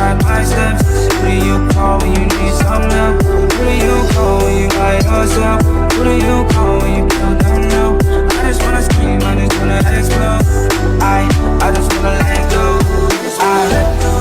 guide my steps. Who do you call when you need some help? Who do you call when you by yourself? Who do you call when you feel down low? I just wanna scream, I just wanna explode. I just wanna let go. I let go.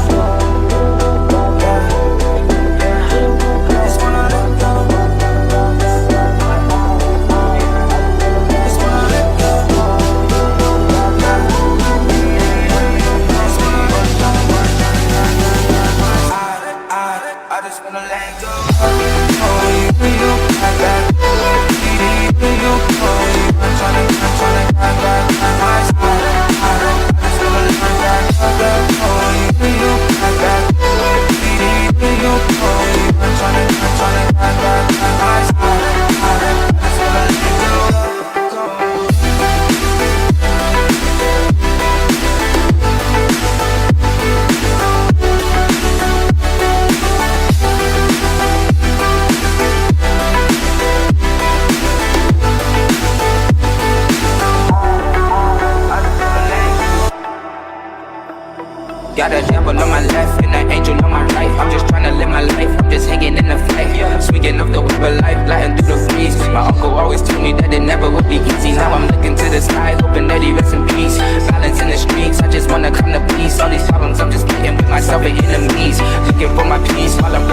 Got a devil on my left and an angel on my right. I'm just tryna live my life, I'm just hanging in the flight. Swinging off the web of life, gliding through the breeze. My uncle always told me that it never would be easy. Now I'm looking to the sky, hoping that he rests in peace. Violence in the streets, I just wanna come to peace. All these problems, I'm just getting with myself and enemies. Looking for my peace while I'm